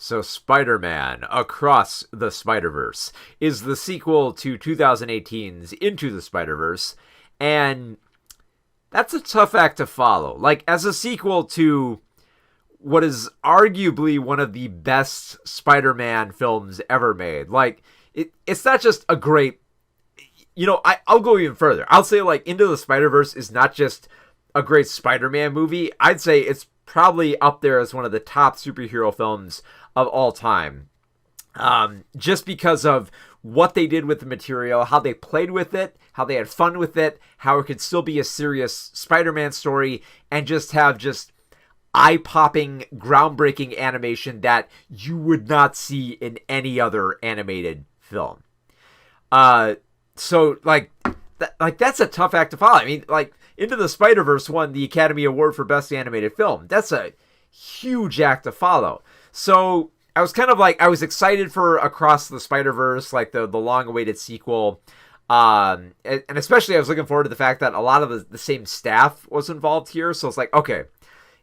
So, Spider-Man Across the Spider-Verse is the sequel to 2018's Into the Spider-Verse, and that's a tough act to follow. Like, as a sequel to what is arguably one of the best Spider-Man films ever made, like, it's not just a great, I'll go even further. I'll say, like, Into the Spider-Verse is not just a great Spider-Man movie. I'd say it's probably up there as one of the top superhero films of all time. Just because of what they did with the material, how they played with it, how they had fun with it, how it could still be a serious Spider-Man story, and just have just eye-popping, groundbreaking animation that you would not see in any other animated film. So that's a tough act to follow. I mean, like, Into the Spider-Verse won the Academy Award for Best Animated Film. That's a huge act to follow. So I was kind of like, I was excited for Across the Spider-Verse, like the long-awaited sequel. And especially I was looking forward to the fact that a lot of the same staff was involved here. So it's like, okay,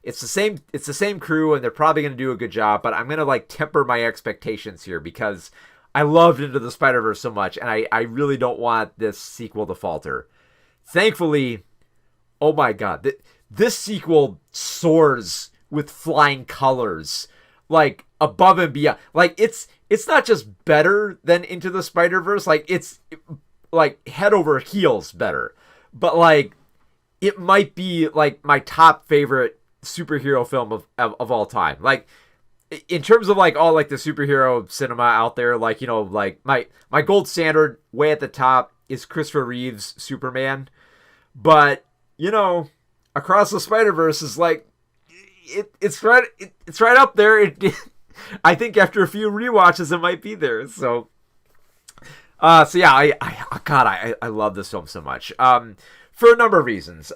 it's the same crew and they're probably going to do a good job, but I'm going to like temper my expectations here because I loved Into the Spider-Verse so much, and I really don't want this sequel to falter. Thankfully, oh my god, this sequel soars with flying colors, like above and beyond. Like it's not just better than Into the Spider-Verse, like it's like head over heels better, but like it might be like my top favorite superhero film of all time. Like, in terms of like all like the superhero cinema out there, like, like my gold standard way at the top is Christopher Reeve's Superman, but Across the Spider-Verse is like it's right up there. I think after a few rewatches it might be there. So yeah, I love this film so much for a number of reasons.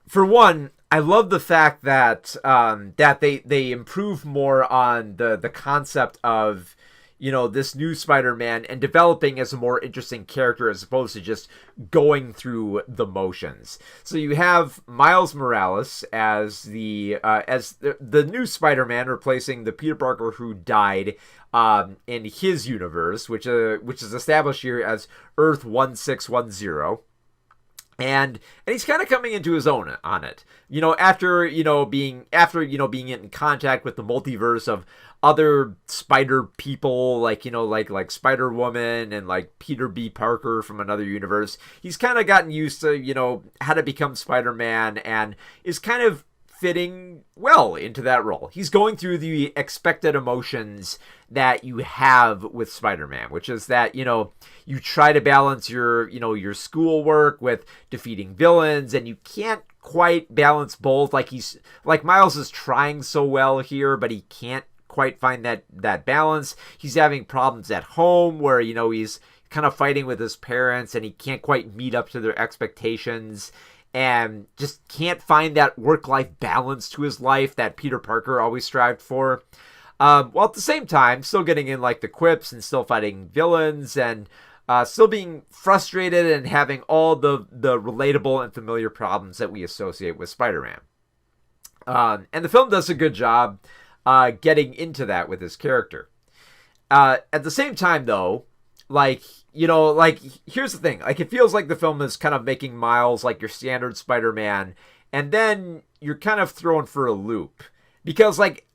For one, I love the fact that that they improve more on the concept of this new Spider-Man and developing as a more interesting character as opposed to just going through the motions. So you have Miles Morales as the new Spider-Man, replacing the Peter Parker who died in his universe, which is established here as Earth 1610. And he's kind of coming into his own on it, after being in contact with the multiverse of other spider people, like Spider-Woman and like Peter B. Parker from another universe. He's kind of gotten used to how to become Spider-Man and is kind of fitting well into that role. He's going through the expected emotions that you have with Spider-Man, which is that, you try to balance your schoolwork with defeating villains, and you can't quite balance both. Like Miles is trying so well here, but he can't quite find that balance. He's having problems at home where, he's kind of fighting with his parents and he can't quite meet up to their expectations, and just can't find that work-life balance to his life that Peter Parker always strived for. While at the same time, still getting in like the quips and still fighting villains and still being frustrated and having all the relatable and familiar problems that we associate with Spider-Man. And the film does a good job getting into that with his character. At the same time, though, here's the thing. Like, it feels like the film is kind of making Miles like your standard Spider-Man, and then you're kind of thrown for a loop. Because, like,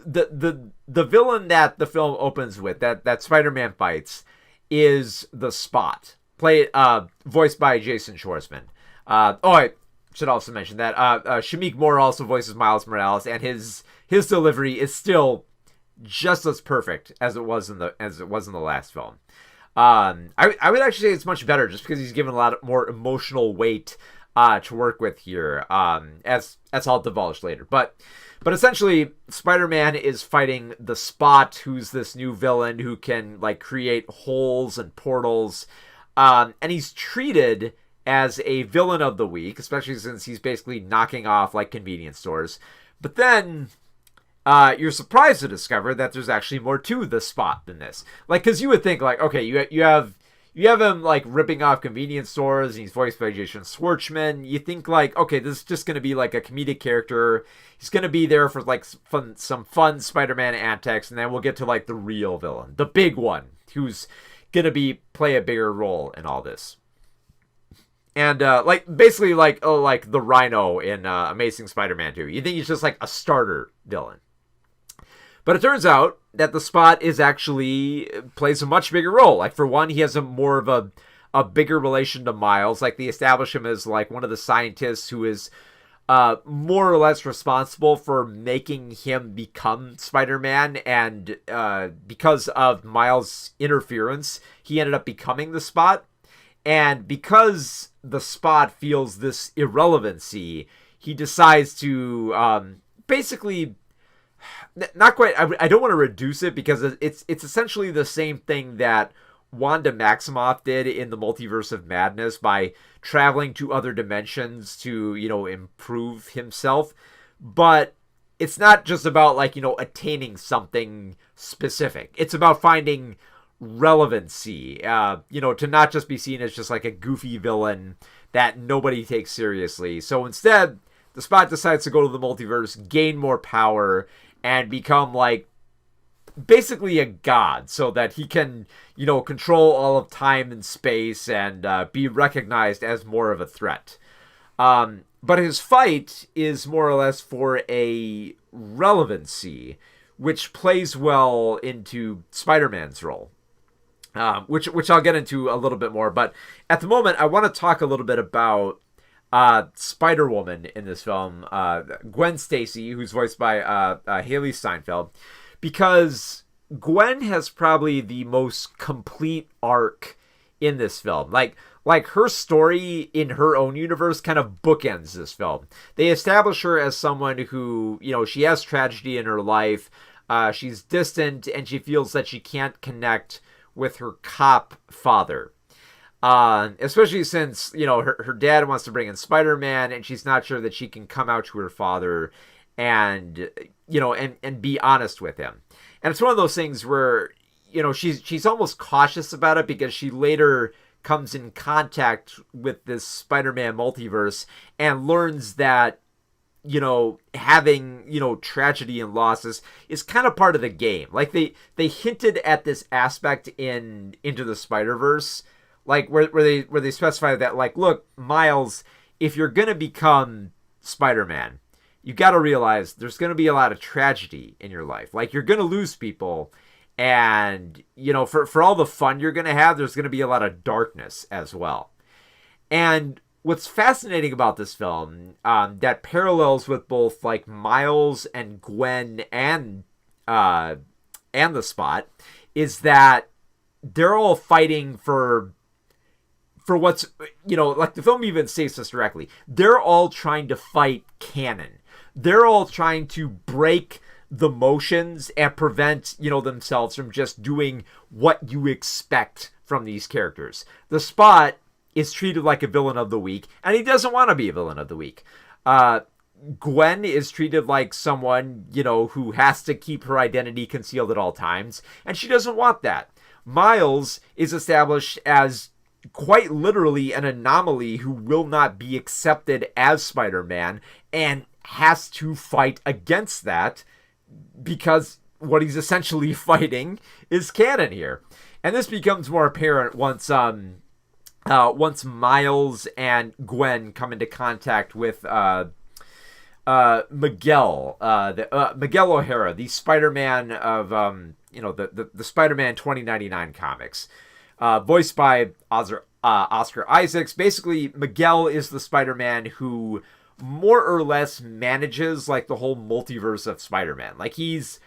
the villain that the film opens with, that Spider-Man fights, is the Spot, voiced by Jason Schwartzman. I should also mention that Shameik Moore also voices Miles Morales, and his delivery is still just as perfect as it was in the last film. I would actually say it's much better just because he's given a lot more emotional weight to work with here, as I'll divulge later. But essentially, Spider-Man is fighting the Spot, who's this new villain who can like create holes and portals, and he's treated as a villain of the week, especially since he's basically knocking off like convenience stores. But then you're surprised to discover that there's actually more to the Spot than this. Like, because you would think like, okay, you have you have him like ripping off convenience stores, and he's voiced by Jason Schwartzman. You think like, okay, this is just going to be like a comedic character. He's going to be there for like some fun Spider-Man antics, and then we'll get to like the real villain, the big one, who's going to play a bigger role in all this. And like basically like the Rhino in Amazing Spider-Man 2. You think he's just like a starter villain. But it turns out that the Spot is actually plays a much bigger role. Like, for one, he has more of a bigger relation to Miles. Like, they establish him as like one of the scientists who is more or less responsible for making him become Spider-Man. And because of Miles' interference, he ended up becoming the Spot. And because the Spot feels this irrelevancy, he decides to basically... Not quite. I don't want to reduce it, because it's essentially the same thing that Wanda Maximoff did in the Multiverse of Madness by traveling to other dimensions to, improve himself. But it's not just about like, attaining something specific. It's about finding relevancy, to not just be seen as just like a goofy villain that nobody takes seriously. So instead, the Spot decides to go to the multiverse, gain more power, and become like basically a god, so that he can, control all of time and space and be recognized as more of a threat. But his fight is more or less for a relevancy, which plays well into Spider-Man's role. Which I'll get into a little bit more. But at the moment, I want to talk a little bit about Spider-Woman in this film, Gwen Stacy, who's voiced by Hailee Steinfeld, because Gwen has probably the most complete arc in this film. Like her story in her own universe kind of bookends this film. They establish her as someone who, she has tragedy in her life. She's distant, and she feels that she can't connect with her cop father. Especially since, her dad wants to bring in Spider-Man, and she's not sure that she can come out to her father and, and be honest with him. And it's one of those things where, she's almost cautious about it, because she later comes in contact with this Spider-Man multiverse and learns that, having, tragedy and losses is kind of part of the game. Like, they hinted at this aspect in Into the Spider-Verse, like where they specify that, like, look, Miles, if you're gonna become Spider-Man, you got to realize there's gonna be a lot of tragedy in your life. Like, you're gonna lose people, and for all the fun you're gonna have, there's gonna be a lot of darkness as well. And what's fascinating about this film, that parallels with both like Miles and Gwen and the Spot, is that they're all fighting for what's, like the film even states this directly. They're all trying to fight canon. They're all trying to break the motions and prevent, themselves from just doing what you expect from these characters. The Spot is treated like a villain of the week, and he doesn't want to be a villain of the week. Gwen is treated like someone, who has to keep her identity concealed at all times, and she doesn't want that. Miles is established as quite literally an anomaly who will not be accepted as Spider-Man, and has to fight against that, because what he's essentially fighting is canon here. And this becomes more apparent once Miles and Gwen come into contact with Miguel O'Hara, the Spider-Man of the Spider-Man 2099 comics, voiced by Oscar Isaacs. Basically, Miguel is the Spider-Man who more or less manages like the whole multiverse of Spider-Man. Like, he's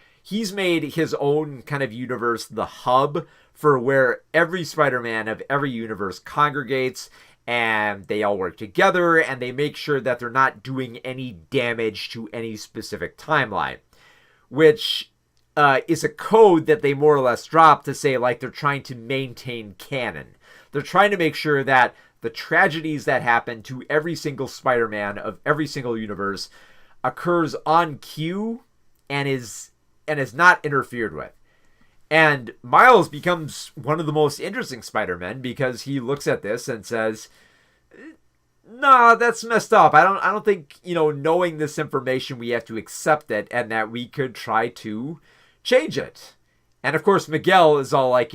made his own kind of universe the hub for where every Spider-Man of every universe congregates, and they all work together, and they make sure that they're not doing any damage to any specific timeline, which is a code that they more or less drop to say, like, they're trying to maintain canon. They're trying to make sure that the tragedies that happen to every single Spider-Man of every single universe occurs on cue and is not interfered with. And Miles becomes one of the most interesting Spider-Men because he looks at this and says, "Nah, that's messed up. I don't think, knowing this information, we have to accept it and that we could try to change it." And of course, Miguel is all like,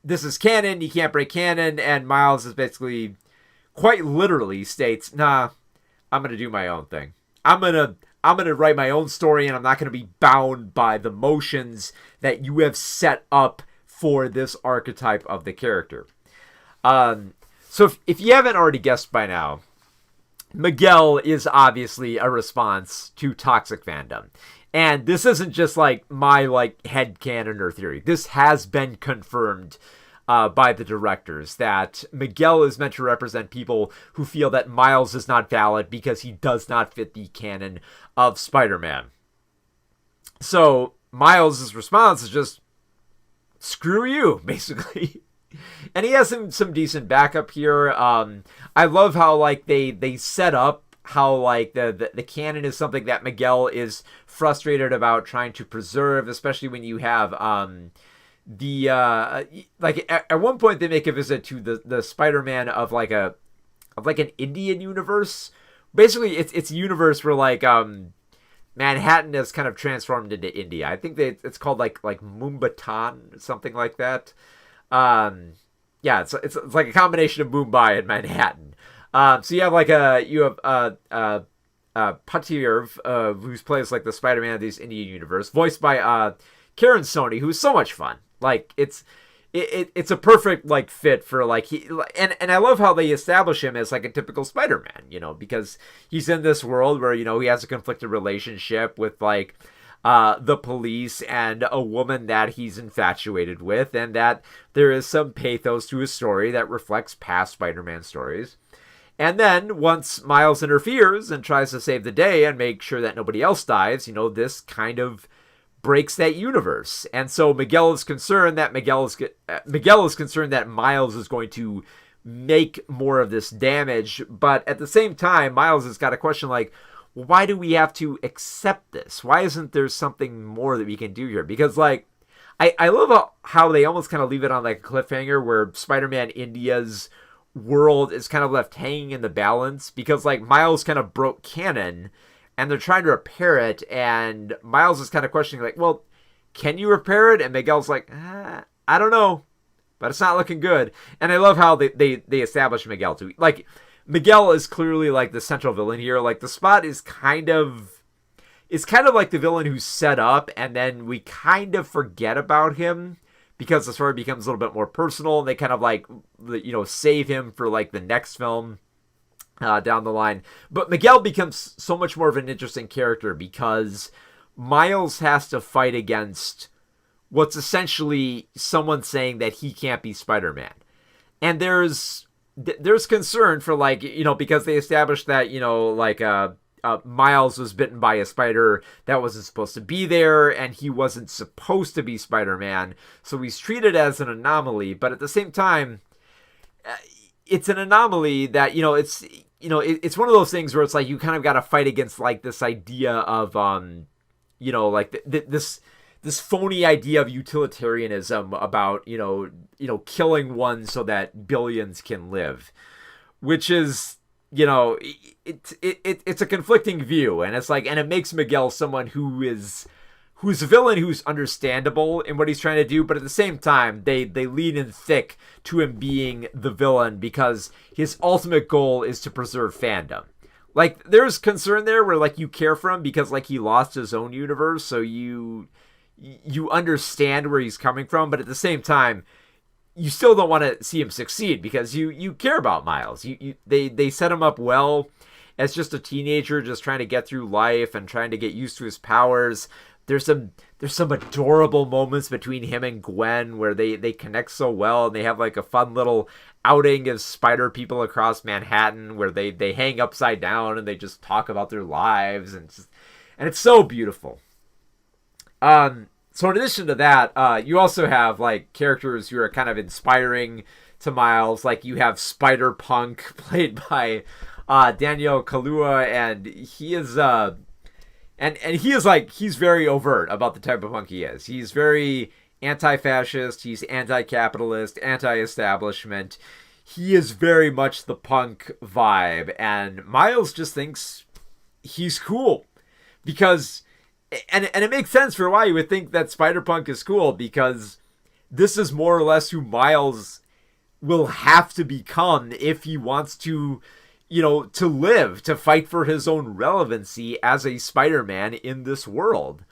this is canon, you can't break canon, and Miles is basically quite literally states, "Nah, I'm going to do my own thing. I'm going to write my own story, and I'm not going to be bound by the motions that you have set up for this archetype of the character." So if you haven't already guessed by now, Miguel is obviously a response to toxic fandom. And this isn't just like my headcanon or theory. This has been confirmed by the directors that Miguel is meant to represent people who feel that Miles is not valid because he does not fit the canon of Spider-Man. So Miles' response is just, screw you, basically. And he has some decent backup here. I love how they set up how the canon is something that Miguel is frustrated about trying to preserve, especially when you have at one point they make a visit to the Spider-Man of an Indian universe. Basically, it's a universe where Manhattan has kind of transformed into India. I think it's called like Moombahton, something like that. Yeah, it's like a combination of Mumbai and Manhattan. So you have Patir, who's plays like the Spider-Man of this Indian universe, voiced by Karen Sony, who's so much fun. It's a perfect fit for and I love how they establish him as a typical Spider-Man, because he's in this world where he has a conflicted relationship with the police and a woman that he's infatuated with, and that there is some pathos to his story that reflects past Spider-Man stories. And then once Miles interferes and tries to save the day and make sure that nobody else dies, this kind of breaks that universe. And so Miguel is concerned that Miles is going to make more of this damage, but at the same time, Miles has got a question why do we have to accept this? Why isn't there something more that we can do here? Because I love how they almost kind of leave it on a cliffhanger where Spider-Man India's world is kind of left hanging in the balance, because Miles kind of broke canon and they're trying to repair it, and Miles is kind of questioning well, can you repair it? And Miguel's I don't know, but it's not looking good. And I love how they establish Miguel too. Miguel is clearly the central villain here. The Spot is kind of like the villain who's set up, and then we kind of forget about him because the story becomes a little bit more personal. They kind of save him for the next film down the line. But Miguel becomes so much more of an interesting character because Miles has to fight against what's essentially someone saying that he can't be Spider-Man. And there's concern for because they established that Miles was bitten by a spider that wasn't supposed to be there, and he wasn't supposed to be Spider-Man, so he's treated as an anomaly. But at the same time, it's an anomaly that it's one of those things where it's you kind of got to fight against this idea of this phony idea of utilitarianism about killing one so that billions can live, which is it's a conflicting view, and it's and it makes Miguel someone who's a villain who's understandable in what he's trying to do, but at the same time they lean in thick to him being the villain because his ultimate goal is to preserve fandom. There's concern there where you care for him because he lost his own universe, so you understand where he's coming from, but at the same time, you still don't want to see him succeed because you care about Miles. They set him up well as just a teenager, just trying to get through life and trying to get used to his powers. There's some adorable moments between him and Gwen where they connect so well, and they have a fun little outing as spider people across Manhattan where they hang upside down and they just talk about their lives, and it's so beautiful. So in addition to that, you also have characters who are kind of inspiring to Miles. You have Spider-Punk, played by Daniel Kaluuya, and he is And he is like, he's very overt about the type of punk he is. He's very anti-fascist, he's anti-capitalist, anti-establishment. He is very much the punk vibe, and Miles just thinks he's cool because, and it makes sense for why you would think that Spider-Punk is cool, because this is more or less who Miles will have to become if he wants to, to live, to fight for his own relevancy as a Spider-Man in this world.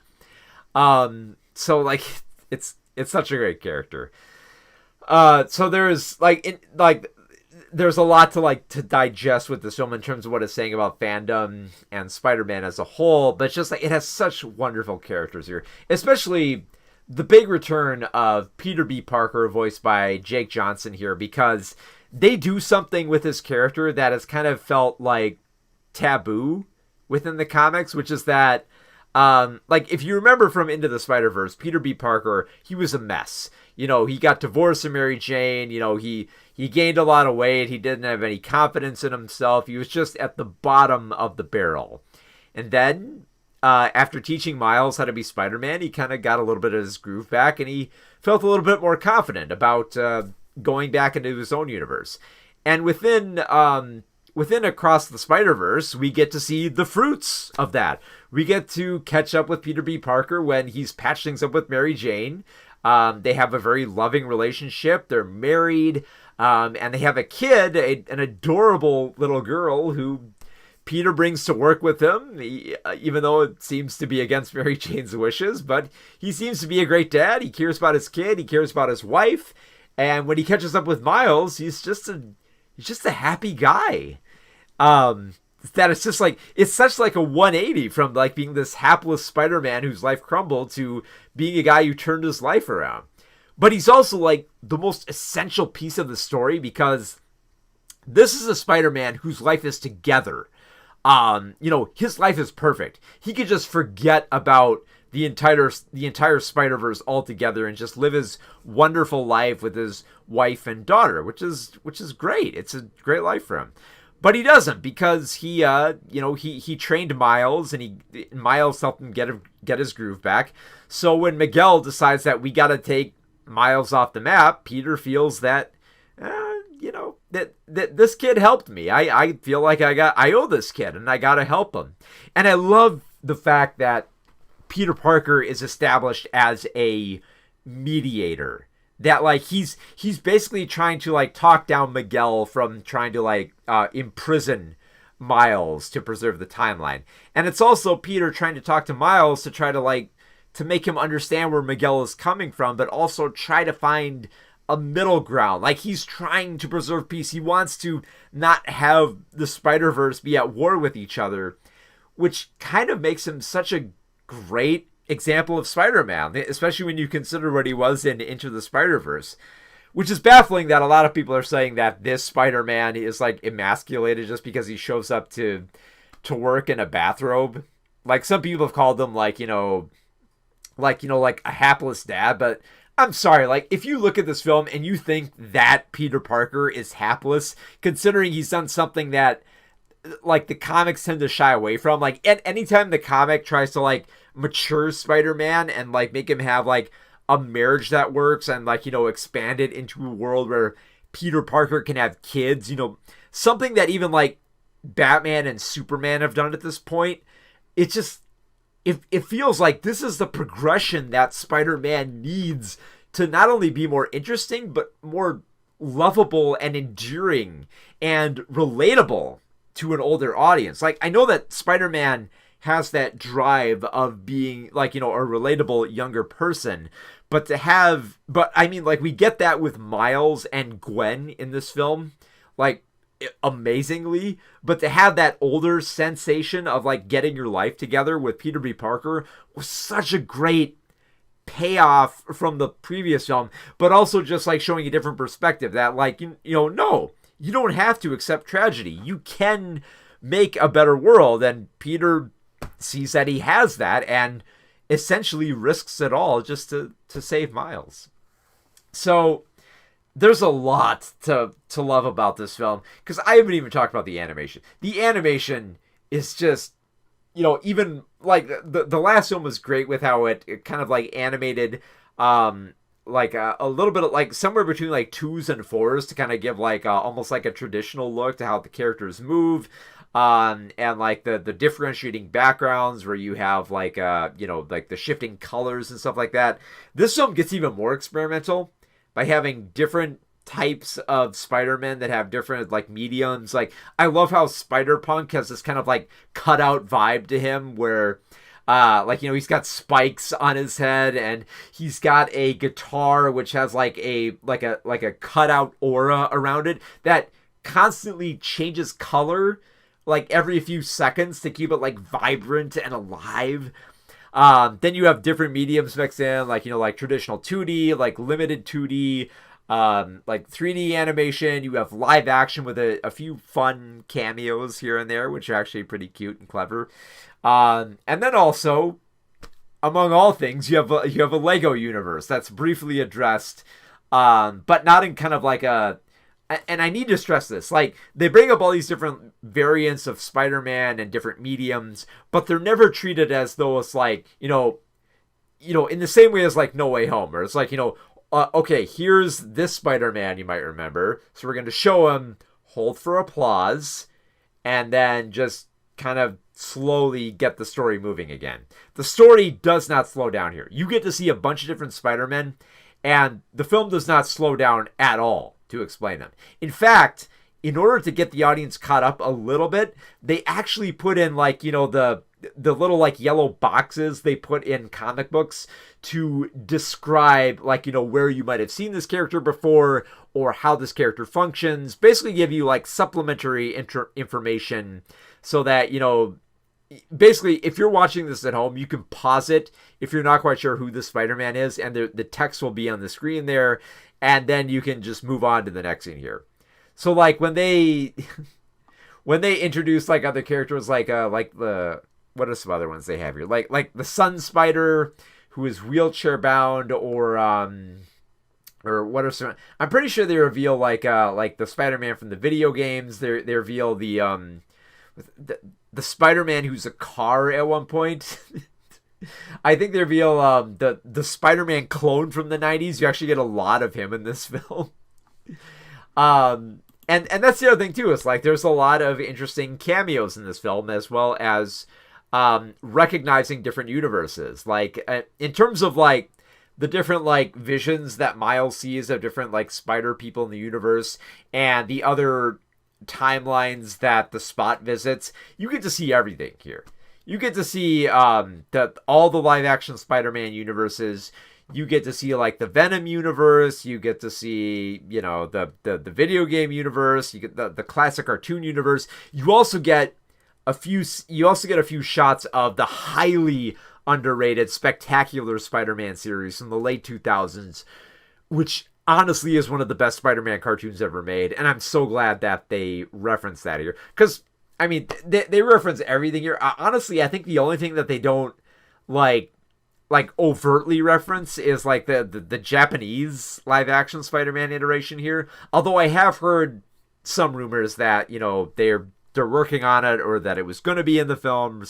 So like, it's such a great character. So there's there's a lot to digest with this film in terms of what it's saying about fandom and Spider-Man as a whole, but it's just like, it has such wonderful characters here, especially the big return of Peter B. Parker, voiced by Jake Johnson here, because they do something with his character that has kind of felt like taboo within the comics, which is that, if you remember from Into the Spider-Verse, Peter B. Parker, he was a mess. He got divorced from Mary Jane. He gained a lot of weight. He didn't have any confidence in himself. He was just at the bottom of the barrel. And then, after teaching Miles how to be Spider-Man, he kind of got a little bit of his groove back, and he felt a little bit more confident about going back into his own universe. And within Across the Spider-Verse, we get to see the fruits of that. We get to catch up with Peter B. Parker when he's patched things up with Mary Jane. They have a very loving relationship. They're married, and they have a kid, an adorable little girl who Peter brings to work with him, even though it seems to be against Mary Jane's wishes. But he seems to be a great dad. He cares about his kid. He cares about his wife. And when he catches up with Miles, he's just a happy guy. That it's just like, it's such like a 180 from like being this hapless Spider-Man whose life crumbled to being a guy who turned his life around. But he's also like the most essential piece of the story, because this is a Spider-Man whose life is together. His life is perfect. He could just forget about the entire Spider-Verse altogether and just live his wonderful life with his wife and daughter, which is great. It's a great life for him. But he doesn't, because he trained Miles, and Miles helped him get his groove back. So when Miguel decides that we got to take Miles off the map, Peter feels that, that this kid helped me. I feel like I owe this kid, and I got to help him. And I love the fact that Peter Parker is established as a mediator. That like he's basically trying to like talk down Miguel from trying to imprison Miles to preserve the timeline. And it's also Peter trying to talk to Miles to try to to make him understand where Miguel is coming from, but also try to find a middle ground. Like, he's trying to preserve peace. He wants to not have the Spider-Verse be at war with each other, which kind of makes him such a great example of Spider-Man, especially when you consider what he was in Into the Spider-Verse, which is baffling that a lot of people are saying that this Spider-Man is emasculated just because he shows up to work in a bathrobe. Like, some people have called him a hapless dad, but I'm sorry, if you look at this film and you think that Peter Parker is hapless, considering he's done something that the comics tend to shy away from, anytime the comic tries to mature Spider-Man and make him have a marriage that works and expand it into a world where Peter Parker can have kids, something that even Batman and Superman have done at this point, it feels like this is the progression that Spider-Man needs to not only be more interesting, but more lovable and enduring and relatable to an older audience. I know that Spider-Man has that drive of being a relatable younger person, but we get that with Miles and Gwen in this film, amazingly, but to have that older sensation of getting your life together with Peter B. Parker was such a great payoff from the previous film, but also just showing a different perspective that no, you don't have to accept tragedy. You can make a better world, and Peter sees that he has that and essentially risks it all just to save Miles. So there's a lot to love about this film, because I haven't even talked about the animation. The animation is just even like the last film was great with how it kind of like animated like a little bit of like somewhere between like twos and fours to kind of give like almost like a traditional look to how the characters move, and like the differentiating backgrounds where you have like like the shifting colors and stuff like that. This film gets even more experimental by having different types of Spider-Man that have different like mediums. Like I love how Spider-Punk has this kind of like cutout vibe to him where like he's got spikes on his head and he's got a guitar which has like a cutout aura around it that constantly changes color like every few seconds to keep it like vibrant and alive. Then you have different mediums mixed in, like like traditional 2D, like limited 2D, like 3D animation. You have live action with a few fun cameos here and there, which are actually pretty cute and clever. And then also, among all things, you have a Lego universe that's briefly addressed, but not in kind of like a. And I need to stress this, like they bring up all these different variants of Spider-Man and different mediums, but they're never treated as though it's like in the same way as like No Way Home, where it's like okay, here's this Spider-Man you might remember, so we're going to show him, hold for applause, and then just kind of slowly get the story moving again. The story does not slow down here. You get to see a bunch of different Spider-Men, and the film does not slow down at all to explain them. In fact, in order to get the audience caught up a little bit, they actually put in like, the little like yellow boxes they put in comic books to describe like, where you might have seen this character before or how this character functions. Basically give you like supplementary information so that, basically if you're watching this at home, you can pause it if you're not quite sure who the Spider-Man is, and the text will be on the screen there, and then you can just move on to the next scene here. So like when they introduce like other characters like the what are some other ones they have here? Like the Sun Spider, who is wheelchair bound, or what are some? I'm pretty sure they reveal like the Spider-Man from the video games. They reveal the Spider-Man who's a car at one point. I think they reveal the Spider-Man clone from the 90s. You actually get a lot of him in this film. And that's the other thing too. It's like there's a lot of interesting cameos in this film, as well as recognizing different universes. Like in terms of like the different like visions that Miles sees of different like spider people in the universe, and the other timelines that the Spot visits, you get to see everything here. You get to see all the live action Spider-Man universes. You get to see like the Venom universe. You get to see the video game universe. You get the classic cartoon universe. You also get a few shots of the highly underrated Spectacular Spider-Man series from the late 2000s, which honestly is one of the best Spider-Man cartoons ever made. And I'm so glad that they reference that here, because I mean, they reference everything here. Honestly, I think the only thing that they don't like overtly reference is like the Japanese live action Spider-Man iteration here. Although I have heard some rumors that they're working on it, or that it was going to be in the film.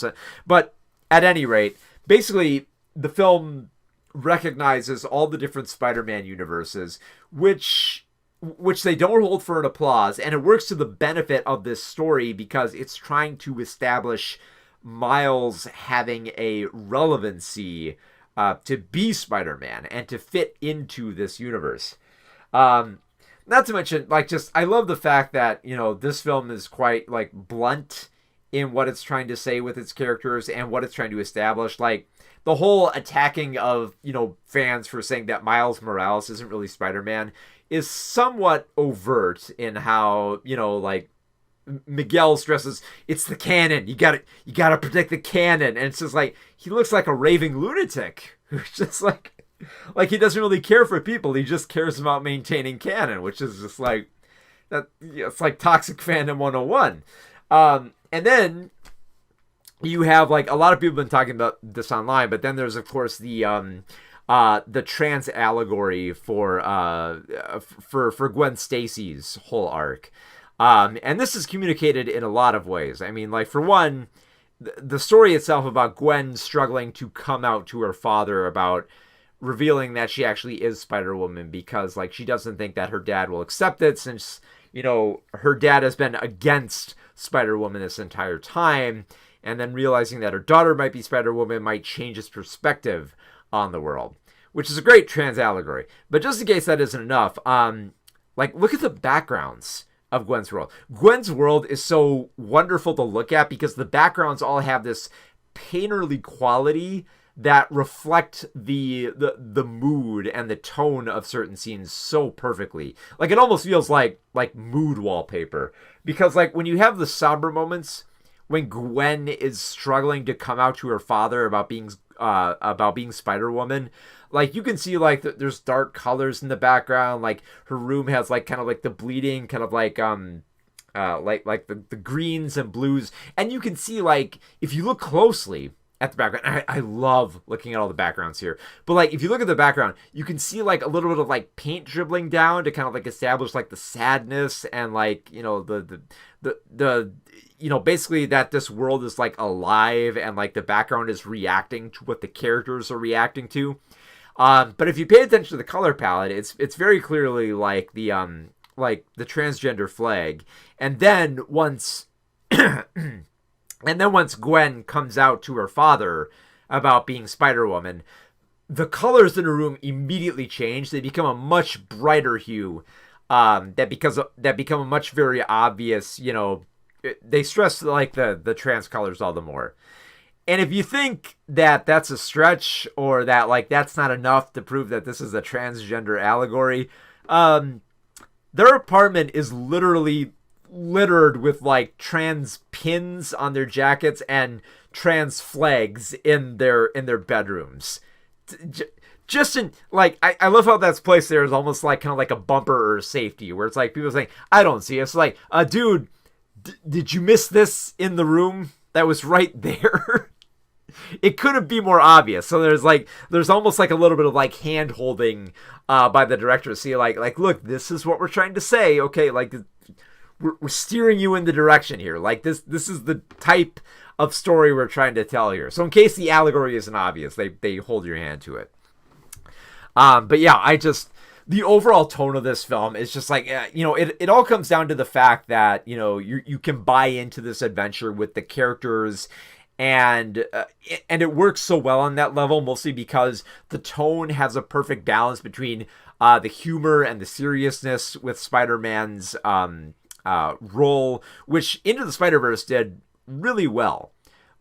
But at any rate, basically the film recognizes all the different Spider-Man universes, which they don't hold for an applause, and it works to the benefit of this story because it's trying to establish Miles having a relevancy to be Spider-Man and to fit into this universe. Not to mention, like, just I love the fact that this film is quite like blunt in what it's trying to say with its characters and what it's trying to establish. Like the whole attacking of fans for saying that Miles Morales isn't really Spider-Man is somewhat overt in how like Miguel stresses it's the canon. You gotta protect the canon, and it's just like he looks like a raving lunatic who's just like he doesn't really care for people. He just cares about maintaining canon, which is just like that. It's like toxic fandom 101. And then you have like a lot of people have been talking about this online, but then there's of course the trans allegory for Gwen Stacy's whole arc. And this is communicated in a lot of ways. I mean, like, for one, the story itself about Gwen struggling to come out to her father about revealing that she actually is Spider-Woman, because like she doesn't think that her dad will accept it, since her dad has been against Spider-Woman this entire time, and then realizing that her daughter might be Spider-Woman might change his perspective on the world, which is a great trans allegory. But just in case that isn't enough, look at the backgrounds of Gwen's world. Gwen's world is so wonderful to look at because the backgrounds all have this painterly quality that reflect the mood and the tone of certain scenes so perfectly. Like it almost feels like mood wallpaper, because like when you have the somber moments, when Gwen is struggling to come out to her father about being Spider-Woman, like you can see like there's dark colors in the background. Like her room has like kind of like the bleeding kind of like the greens and blues, and you can see like if you look closely at the background, I love looking at all the backgrounds here, but like if you look at the background, you can see like a little bit of like paint dribbling down to kind of like establish like the sadness and like the basically that this world is like alive and like the background is reacting to what the characters are reacting to. But if you pay attention to the color palette, it's very clearly like the transgender flag. And then once Gwen comes out to her father about being Spider-Woman, the colors in her room immediately change. They become a much brighter hue. That become a much very obvious. They stress like the trans colors all the more. And if you think that that's a stretch, or that like that's not enough to prove that this is a transgender allegory, their apartment is literally littered with like trans pins on their jackets and trans flags in their bedrooms. Just in like I love how that's placed there is almost like kind of like a bumper or safety, where it's like people saying, I don't see it. It's like, dude, did you miss this in the room? That was right there. It couldn't be more obvious. So there's almost like a little bit of like hand holding by the director to see like look, this is what we're trying to say. Okay, like we're steering you in the direction here. Like this is the type of story we're trying to tell here. So in case the allegory isn't obvious, they hold your hand to it. But yeah, the overall tone of this film is just like, it all comes down to the fact that, you can buy into this adventure with the characters, and it works so well on that level, mostly because the tone has a perfect balance between the humor and the seriousness with Spider-Man's role, which Into the Spider-Verse did really well.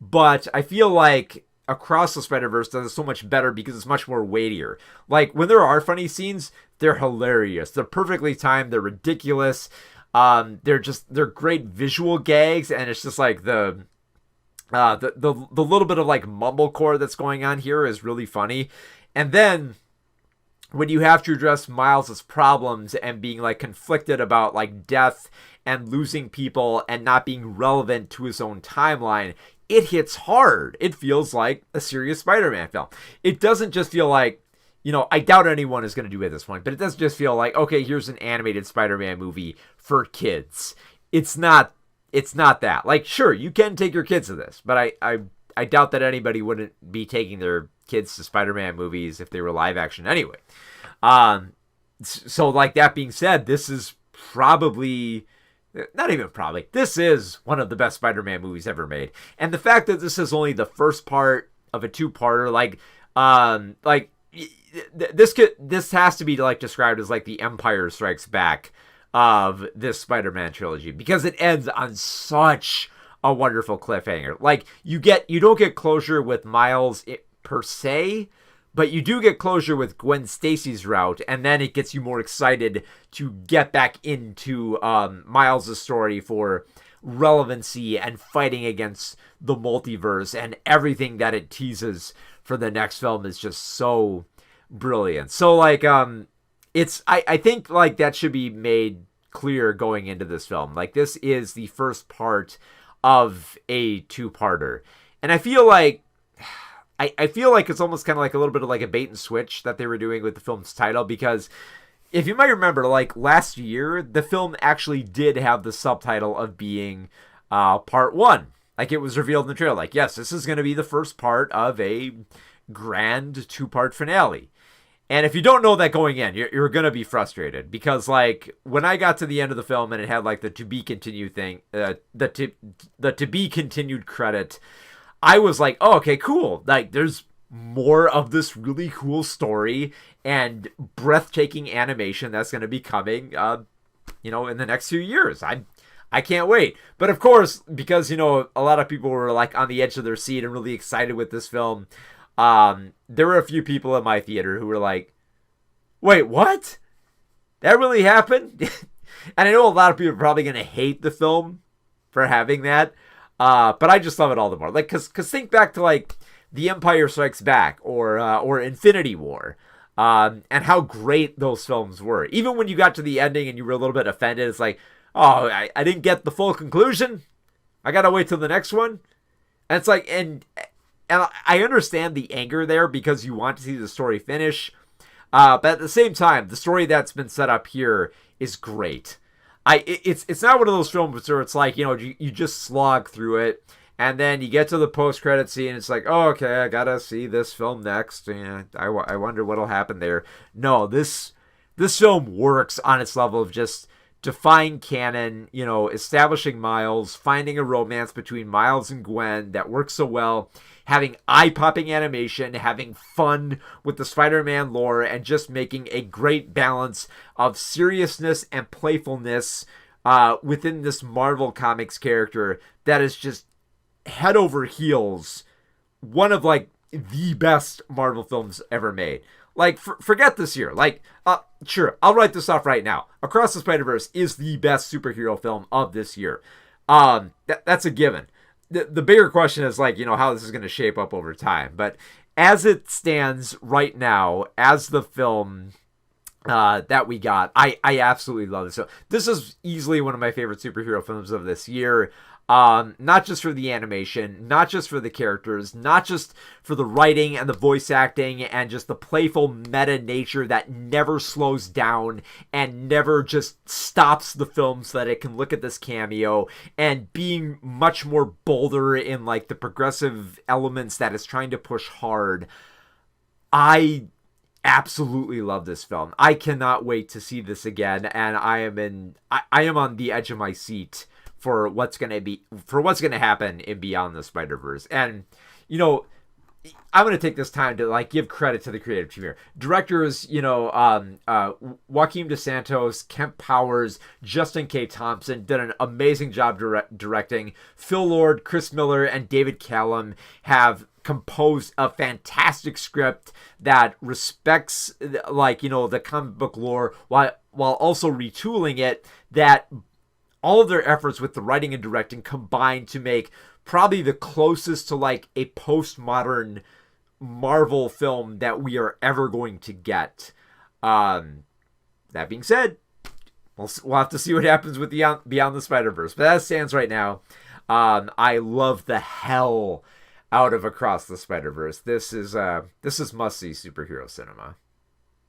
But I feel like Across the Spider-Verse does it so much better because it's much more weightier. Like when there are funny scenes, they're hilarious. They're perfectly timed. They're ridiculous. They're great visual gags, and it's just like the little bit of like mumblecore that's going on here is really funny. And then when you have to address Miles's problems and being like conflicted about like death and losing people and not being relevant to his own timeline, it hits hard. It feels like a serious Spider-Man film. It doesn't just feel like, I doubt anyone is going to do it at this point, but it doesn't just feel like, okay, here's an animated Spider-Man movie for kids. It's not that. Like, sure, you can take your kids to this, but I doubt that anybody wouldn't be taking their kids to Spider-Man movies if they were live action anyway. So like that being said, this is probably, not even probably, this is one of the best Spider-Man movies ever made. And the fact that this is only the first part of a two-parter, this has to be like described as like the Empire Strikes Back of this Spider-Man trilogy, because it ends on such a wonderful cliffhanger. Like you don't get closure with Miles per se, but you do get closure with Gwen Stacy's route, and then it gets you more excited to get back into Miles' story for relevancy and fighting against the multiverse, and everything that it teases for the next film is just so brilliant. So like I think like that should be made clear going into this film. Like this is the first part of a two-parter, and I feel like it's almost kind of like a little bit of like a bait and switch that they were doing with the film's title, because if you might remember, like last year, the film actually did have the subtitle of being part one. Like it was revealed in the trailer. Like, yes, this is going to be the first part of a grand 2-part finale. And if you don't know that going in, you're going to be frustrated because, like, when I got to the end of the film and it had, like, the to be continued thing, the to be continued credit, I was like, oh, okay, cool. Like, there's more of this really cool story and breathtaking animation that's going to be coming, in the next few years. I can't wait. But of course, because, a lot of people were, like, on the edge of their seat and really excited with this film, there were a few people in my theater who were like, wait, what? That really happened? And I know a lot of people are probably going to hate the film for having that. But I just love it all the more. Like, cause think back to like The Empire Strikes Back or Infinity War, and how great those films were. Even when you got to the ending and you were a little bit offended, it's like, oh, I didn't get the full conclusion. I got to wait till the next one. And it's like, and I understand the anger there because you want to see the story finish. But at the same time, the story that's been set up here is great. It's not one of those films where it's like, you just slog through it and then you get to the post-credit scene and it's like, oh, okay, I gotta see this film next. And I wonder what'll happen there. No, this film works on its level of just defying canon, establishing Miles, finding a romance between Miles and Gwen that works so well, having eye-popping animation, having fun with the Spider-Man lore, and just making a great balance of seriousness and playfulness within this Marvel Comics character that is just head over heels one of, like, the best Marvel films ever made. Like, forget this year. Like, sure, I'll write this off right now. Across the Spider-Verse is the best superhero film of this year. That's a given. The bigger question is, like, how this is going to shape up over time. But as it stands right now, as the film that we got, I absolutely love this. So this is easily one of my favorite superhero films of this year. Not just for the animation, not just for the characters, not just for the writing and the voice acting and just the playful meta nature that never slows down and never just stops the film so that it can look at this cameo, and being much more bolder in, like, the progressive elements that it's trying to push hard. I absolutely love this film. I cannot wait to see this again, and I am on the edge of my seat for what's going to happen in Beyond the Spider-Verse. And, I'm going to take this time to, like, give credit to the creative team here. Directors, Joaquin DeSantos, Kemp Powers, Justin K. Thompson did an amazing job directing. Phil Lord, Chris Miller, and David Callum have composed a fantastic script that respects, like, the comic book lore while also retooling it, that all of their efforts with the writing and directing combined to make probably the closest to, like, a postmodern Marvel film that we are ever going to get. That being said, we'll have to see what happens with Beyond the Spider-Verse. But as it stands right now, I love the hell out of Across the Spider-Verse. This is must-see superhero cinema.